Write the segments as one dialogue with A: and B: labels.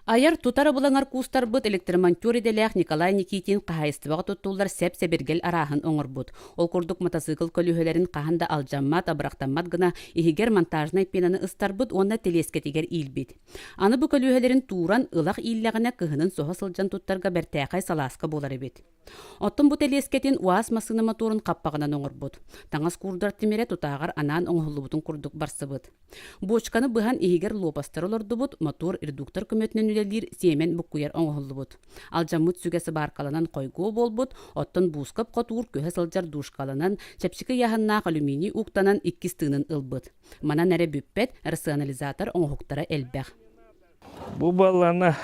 A: Айар тутара булаңар кустарбыт электромонтер иделях Николай Никитин кахайыстыбага туттулар сеп-себергел араһын оңорбут. Ол курдук мотоцикл көлүһөлөрүн каханда алжаммат, абырактаммат гына ихигер монтажный пенаны ыстарбыт, онна телескетигер иилбит. Аны бу көлүһөлөрүн туран ылах ииллегіне кыһынын соһо сылжан туттарга бертээхай салааска болар эбит. Оттон бу телескетин уас масына моторун каппагынан оңорбут. Таңас курдар тимере тутаагар анаан оңоһуллубутун курдук барсыбыт. Бочканы быһан ихигер лопастар олордубут, мотор редуктор көмөтүнөн үлелир сиемен буккуяр оңоһуллубут. Алжаммут сүгэси баркаланан койгоо болбут, оттон буускап котуур көһө сылжар душкаланан, чепчики яһаннаах алюминий уктанан иккис тыынын ылбыт. Мана нере бүппет рационализатор оңоһуктара элбэх.
B: Бу балана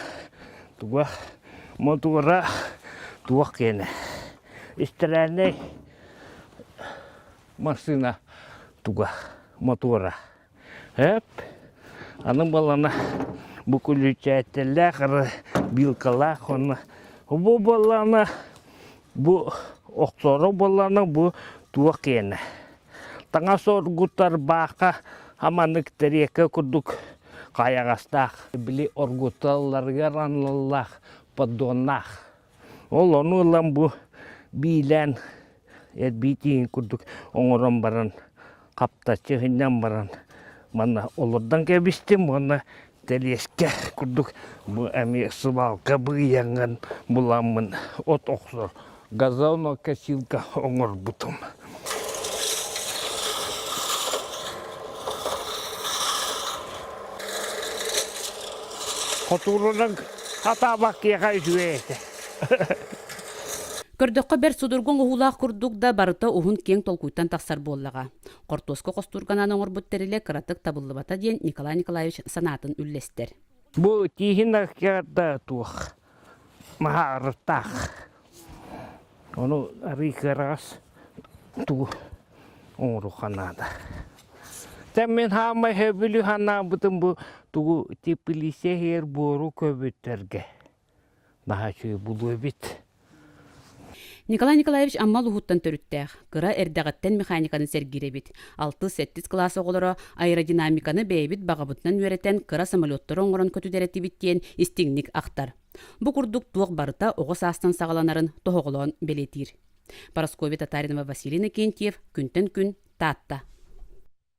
B: туга мотора туак кене. Истрәне машина туга мотора. Хеп. Аның балана бу күлүчәтелләр билкалар хонна. Бу балана бу окторо балана бу туак кене. Таңа соргутар бака аманык терека курдук каягастах били оргуталларга ранлаллах поддонах. Ол онулам бу билен битин курдук оңорон баран каптачы хиннан баран мана олордан кебистим мана телеске курдук бу эми сыбалка быянган буламын от оксор газовно косилка оңор бутум. Котурунан хатабак яхай жуэте.
A: Көрдөккө бер судургон ухулаах курдук да барыта ухун кең толкуйтан тахсар боллага. Кортоско костурганан оңорбут териле кыратык табыллыбата диен Николай Николаевич санатын үллестер.
B: Бу тихина кята тух махартах. Ону рикарас ту оңру ханада. Тәмен хама хебилю хана бутын бу тугу типилисе хер бору көбөттерге. Наха чүй булу бит.
A: Николай Николаевич аммал ухуттан төрүттәх. Кыра эрдәгәттән механиканы сәргиребит. 6-7 класс оголоро аэродинамиканы бәйбит багабытынан үеретен кыра самолеттор оңорон көтүдәрети биттен истиңник актар. Бу курдук туак барыта огос астан сагаланарын тохоголон белетир. Парасковья Татаринова, Василий Накентьев, күнтен күн, Татта.